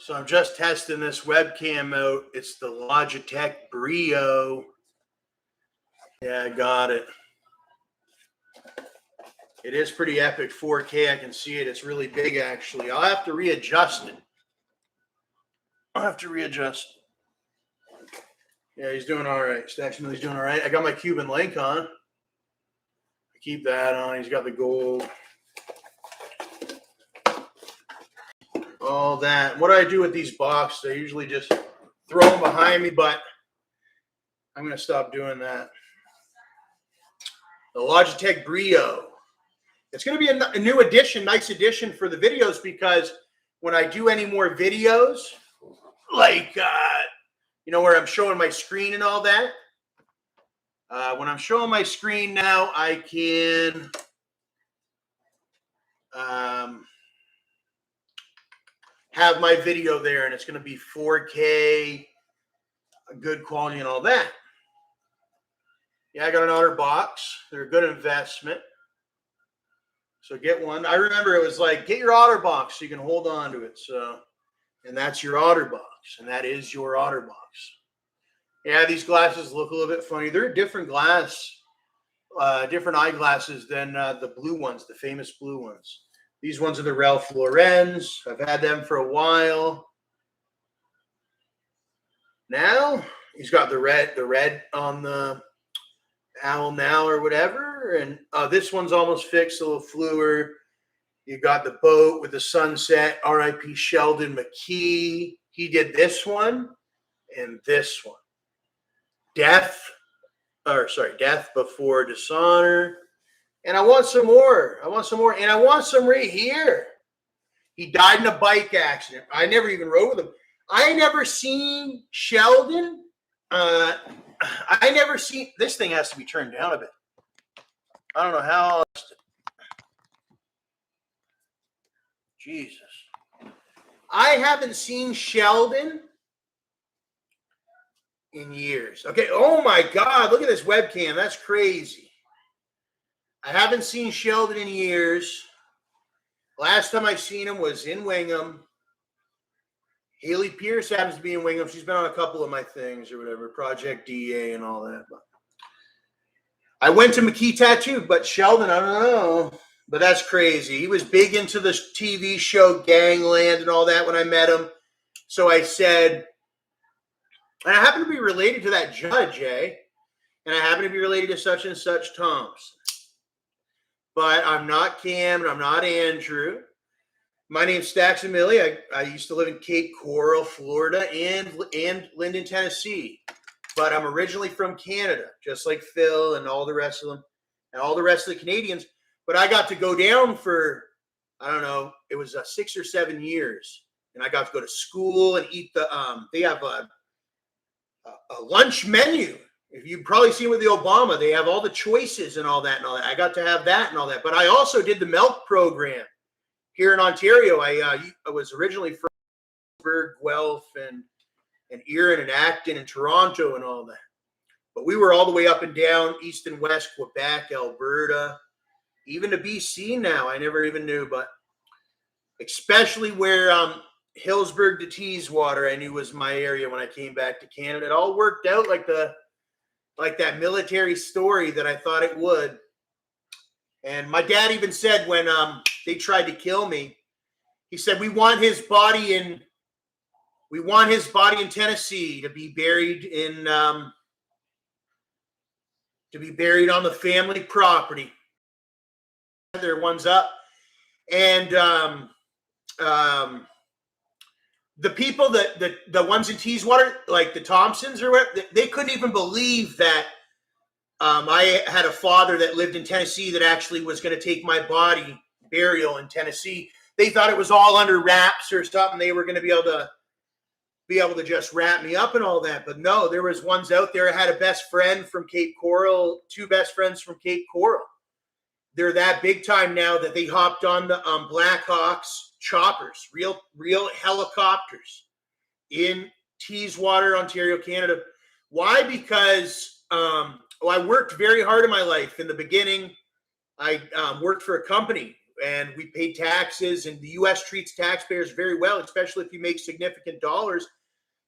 So I'm just testing this webcam out. It's the Logitech Brio. Yeah, I got it. It is pretty epic 4K. I can see it. It's really big, actually. I'll have to readjust it. Yeah, he's doing all right. StacksAMilli's doing all right. I got my Cuban link on. I keep that on. He's got the gold. All that. What do I do with these boxes? I usually just throw them behind me, but I'm going to stop doing that. The Logitech Brio. It's going to be a new addition, nice addition for the videos, because when I do any more videos, like, where I'm showing my screen and all that, when I'm showing my screen now, I can have my video there, and it's going to be 4K, good quality and all that. Yeah, I got an OtterBox. They're a good investment. So get one. I remember it was like, get your OtterBox so you can hold on to it. So, and that's your OtterBox, and that is your OtterBox. Yeah, these glasses look a little bit funny. They're a different glass, different eyeglasses than the blue ones, the famous blue ones. These ones are the Ralph Lauren's. I've had them for a while. Now he's got the red on the owl now or whatever. And this one's almost fixed, a little fluer. You got the boat with the sunset. R.I.P. Sheldon McKee. He did this one and this one. Death Before Dishonor. And I want some more. And I want some right here. He died in a bike accident. I never even rode with him. I never seen Sheldon. I never seen. This thing has to be turned down a bit. I don't know how else. Jesus. I haven't seen Sheldon in years. Okay. Oh my God. Look at this webcam. That's crazy. I haven't seen Sheldon in years. Last time I seen him was in Wingham. Haley Pierce happens to be in Wingham. She's been on a couple of my things or whatever, Project DA and all that. But I went to McKee Tattoo, but Sheldon, I don't know. But that's crazy. He was big into the TV show Gangland and all that when I met him. So I said, and I happen to be related to that judge, eh? And I happen to be related to such and such Thompson. But I'm not Cam and I'm not Andrew. My name's StacksAMilli. I used to live in Cape Coral, Florida, and Linden, Tennessee. But I'm originally from Canada, just like Phil and all the rest of them, and all the rest of the Canadians. But I got to go down for, I don't know, it was 6 or 7 years. And I got to go to school and eat they have a lunch menu. If you've probably seen with the Obama, they have all the choices and all that and all that. I got to have that and all that. But I also did the milk program here in Ontario. I was originally from Guelph and Erin and Acton and Toronto and all that. But we were all the way up and down, east and west, Quebec, Alberta, even to BC now. I never even knew, but especially where Hillsburg to Teeswater, I knew was my area when I came back to Canada. It all worked out like that military story that I thought it would. And my dad even said when they tried to kill me, he said, we want his body in Tennessee to be buried on the family property. Their one's up. And the people the ones in Teeswater, like the Thompsons or whatever, they couldn't even believe that I had a father that lived in Tennessee that actually was going to take my body burial in Tennessee. They thought it was all under wraps or something. They were going to be able to just wrap me up and all that. But no, there was ones out there. I had a best friend from Cape Coral, 2 best friends from Cape Coral. They're that big time now that they hopped on the Blackhawks choppers, real helicopters in Teeswater, Ontario, Canada. Why? Because I worked very hard in my life. In the beginning, I worked for a company and we pay taxes, and the U.S. treats taxpayers very well, especially if you make significant dollars.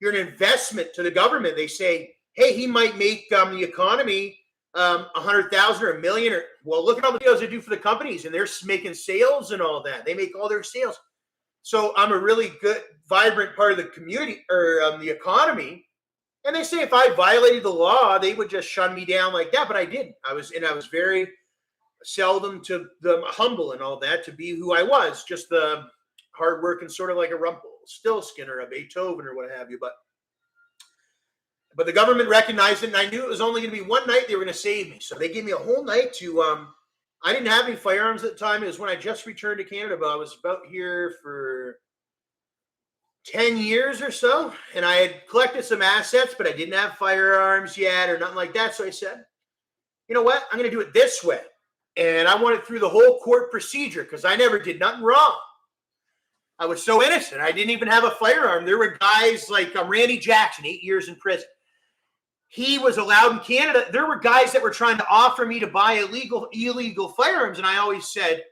You're an investment to the government. They say, hey, he might make the economy 100,000 or $1 million. Or, well, look at all the deals they do for the companies, and they're making sales and all that. They make all their sales. So I'm a really good, vibrant part of the community or the economy. And they say if I violated the law, they would just shun me down like that. But I didn't. I was very seldom to the humble and all that to be who I was, just the hard work and sort of like a Rumpelstiltskin or a Beethoven or what have you. But the government recognized it, and I knew it was only going to be one night they were going to save me. So they gave me a whole night to. I didn't have any firearms at the time. It was when I just returned to Canada, but I was about here for 10 years or so, and I had collected some assets, but I didn't have firearms yet or nothing like that. So I said, you know what? I'm going to do it this way. And I went through the whole court procedure because I never did nothing wrong. I was so innocent. I didn't even have a firearm. There were guys like Randy Jackson, 8 years in prison. He was allowed in Canada. There were guys that were trying to offer me to buy illegal firearms. And I always said,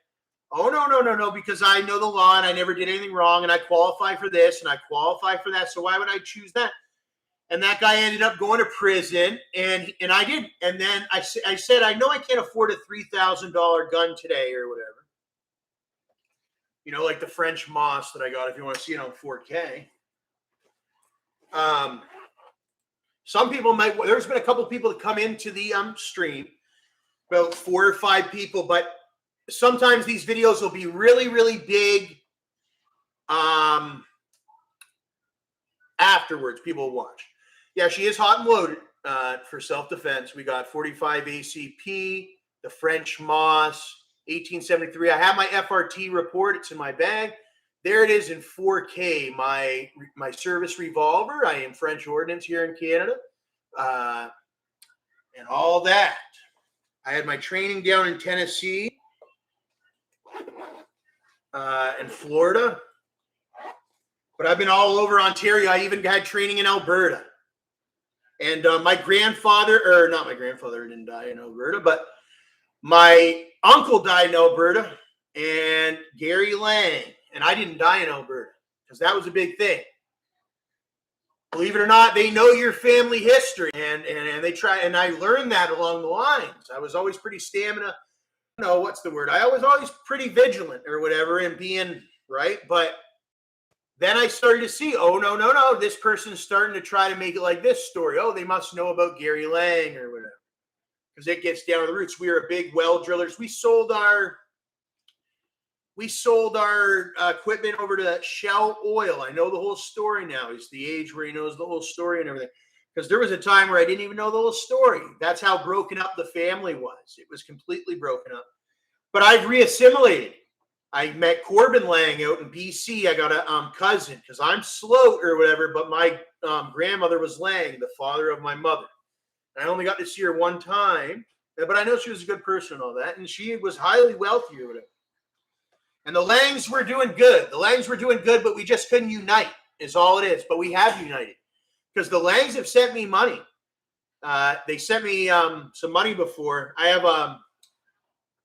oh, no, because I know the law and I never did anything wrong and I qualify for this and I qualify for that. So why would I choose that? And that guy ended up going to prison, and I did. And then I said, I know I can't afford a $3,000 gun today or whatever. You know, like the French Moss that I got, if you want to see it on 4K. Some people might, there's been a couple of people that come into the stream, about 4 or 5 people, but sometimes these videos will be really, really big. Afterwards, people will watch. Yeah, she is hot and loaded for self-defense. We got 45 ACP, the French Moss, 1873. I have my FRT report. It's in my bag. There it is in 4K, my service revolver. I am French Ordnance here in Canada. And all that. I had my training down in Tennessee and Florida. But I've been all over Ontario. I even had training in Alberta. And my grandfather, or not my grandfather, didn't die in Alberta, but my uncle died in Alberta, and Gary Lang. And I didn't die in Alberta because that was a big thing. Believe it or not, they know your family history, and they try. And I learned that along the lines. I was always pretty stamina. No, what's the word? I was always pretty vigilant or whatever, and being right. But then I started to see, oh no, this person's starting to try to make it like this story. Oh, they must know about Gary Lang or whatever, because it gets down to the roots. We were a big well drillers. We sold our equipment over to Shell Oil. I know the whole story now. He's the age where he knows the whole story and everything. Because there was a time where I didn't even know the whole story. That's how broken up the family was. It was completely broken up. But I've reassimilated. I met Corbin Lang out in BC. I got a cousin because I'm Sloat or whatever, but my grandmother was Lang, the father of my mother. And I only got to see her one time, but I know she was a good person and all that. And she was highly wealthy or whatever. And the Langs were doing good. But we just couldn't unite is all it is. But we have united because the Langs have sent me money. They sent me some money before. I have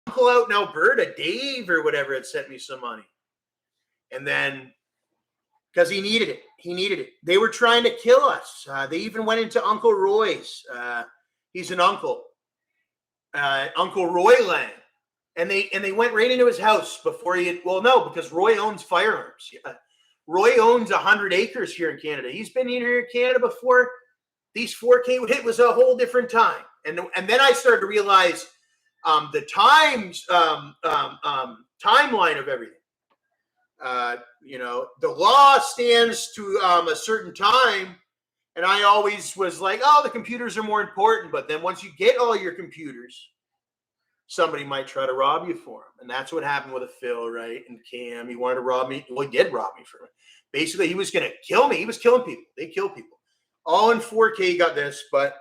uncle out in Alberta, Dave or whatever, had sent me some money. And then because he needed it. They were trying to kill us. They even went into Uncle Roy's. He's an uncle. Uncle Roy Lang. And they went right into his house before because Roy owns firearms. Roy owns 100 acres here in Canada. He's been here in Canada before these 4K would hit. Was a whole different time. And then I started to realize the timeline of everything. The law stands to a certain time. And I always was like, oh, the computers are more important. But then once you get all your computers, somebody might try to rob you for them. And that's what happened with a Phil, right? And Cam, he wanted to rob me. Well, he did rob me for it. Basically, he was going to kill me. He was killing people. They kill people. All in 4K got this, but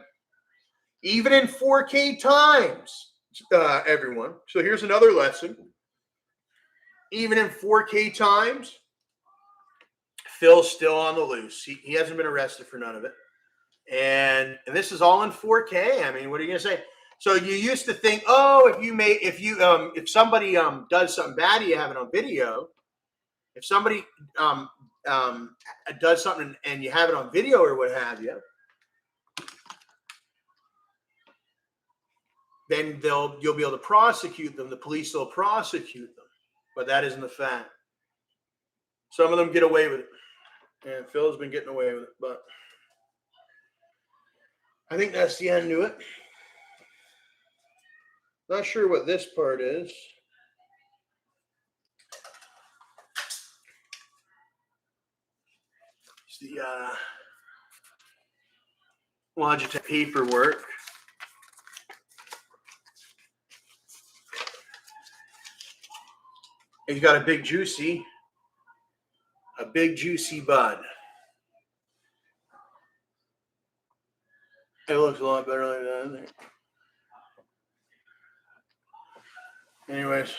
even in 4K times, everyone. So here's another lesson. Even in 4K times, Phil's still on the loose. He hasn't been arrested for none of it. And this is all in 4K. I mean, what are you going to say? So you used to think, oh, if somebody does something bad, you have it on video. If somebody does something and you have it on video or what have you, then you'll be able to prosecute them. The police will prosecute them, but that isn't the fact. Some of them get away with it, and Phil's been getting away with it. But I think that's the end to it. Not sure what this part is. It's the Logitech paperwork. He's got a big juicy bud. It looks a lot better like that. Anyways.